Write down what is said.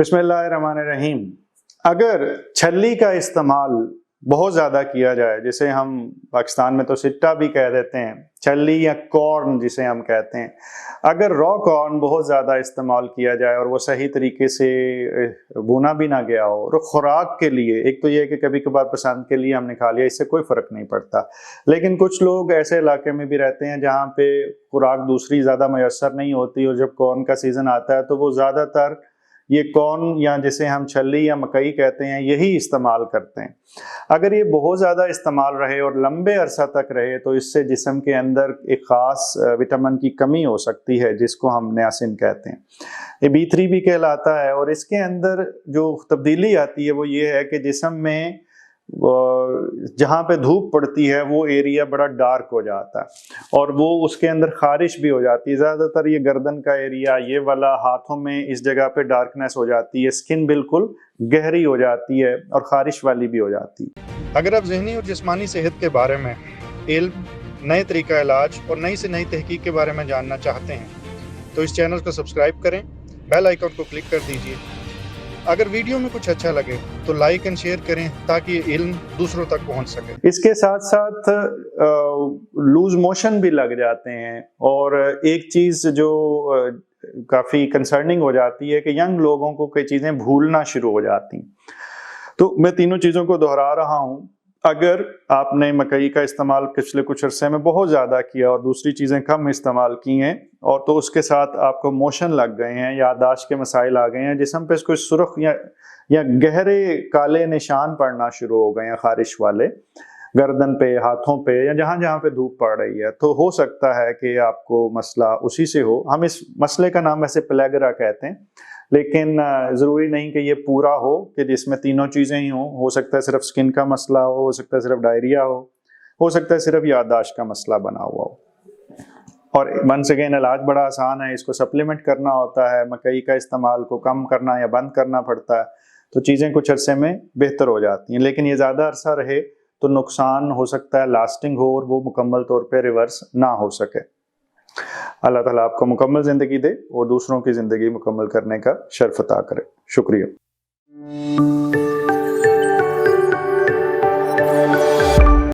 बिस्मिल्लाहिर्रहमानिर्रहीम। अगर छल्ली का इस्तेमाल बहुत ज़्यादा किया जाए, जिसे हम पाकिस्तान में तो सिट्टा भी कह देते हैं, छल्ली या कॉर्न जिसे हम कहते हैं, अगर रॉ कॉर्न बहुत ज़्यादा इस्तेमाल किया जाए और वो सही तरीके से भुना भी ना गया हो, और खुराक के लिए, एक तो ये है कि कभी कभार पसंद के लिए हमने खा लिया, इससे कोई फ़र्क नहीं पड़ता। लेकिन कुछ लोग ऐसे इलाके में भी रहते हैं जहाँ पे खुराक दूसरी ज़्यादा मैसर नहीं होती, और जब कॉर्न का सीज़न आता है तो वो ज़्यादातर ये कॉर्न या जिसे हम छल्ली या मकई कहते हैं यही इस्तेमाल करते हैं। अगर ये बहुत ज़्यादा इस्तेमाल रहे और लंबे अरसा तक रहे तो इससे जिस्म के अंदर एक ख़ास विटामिन की कमी हो सकती है, जिसको हम नियासिन कहते हैं। ये B3 भी कहलाता है, और इसके अंदर जो तब्दीली आती है वो ये है कि जिस्म में जहाँ पे धूप पड़ती है वो एरिया बड़ा डार्क हो जाता है, और वो उसके अंदर खारिश भी हो जाती है। ज़्यादातर ये गर्दन का एरिया, ये वाला, हाथों में इस जगह पे डार्कनेस हो जाती है, स्किन बिल्कुल गहरी हो जाती है और खारिश वाली भी हो जाती है। अगर आप ज़हनी और जिस्मानी सेहत के बारे में इल्म, नए तरीका इलाज और नई से नई तहकीक के बारे में जानना चाहते हैं तो इस चैनल को सब्सक्राइब करें, बेल आइकन को क्लिक कर दीजिए। अगर वीडियो में कुछ अच्छा लगे तो लाइक एंड शेयर करें ताकि ये इल्म दूसरों तक पहुंच सके। इसके साथ साथ लूज मोशन भी लग जाते हैं, और एक चीज़ जो काफ़ी कंसर्निंग हो जाती है कि यंग लोगों को कई चीज़ें भूलना शुरू हो जाती। तो मैं तीनों चीज़ों को दोहरा रहा हूँ। अगर आपने मकई का इस्तेमाल पिछले कुछ अरसे में बहुत ज़्यादा किया और दूसरी चीज़ें कम इस्तेमाल की हैं, और तो उसके साथ आपको मोशन लग गए हैं, याददाश्त के मसाइल आ गए हैं, जिस्म पे कोई सुर्ख या गहरे काले निशान पड़ना शुरू हो गए हैं, खारिश वाले, गर्दन पे, हाथों पे, या जहाँ जहाँ पे धूप पड़ रही है, तो हो सकता है कि आपको मसला उसी से हो। हम इस मसले का नाम वैसे पेलेग्रा कहते हैं, लेकिन ज़रूरी नहीं कि ये पूरा हो कि जिसमें तीनों चीज़ें ही हों। हो सकता है सिर्फ स्किन का मसला हो सकता है सिर्फ डायरिया हो सकता है सिर्फ याददाश्त का मसला बना हुआ हो। और वंस अगेन, इलाज बड़ा आसान है, इसको सप्लीमेंट करना होता है, मकई का इस्तेमाल को कम करना या बंद करना पड़ता है, तो चीज़ें कुछ अरसे में बेहतर हो जाती हैं। लेकिन ये ज़्यादा अरसा रहे तो नुकसान हो सकता है, लास्टिंग हो, और वो मुकम्मल तौर पे रिवर्स ना हो सके। अल्लाह ताला आपको मुकम्मल ज़िंदगी दे और दूसरों की ज़िंदगी मुकम्मल करने का शर्फ अता करे। शुक्रिया।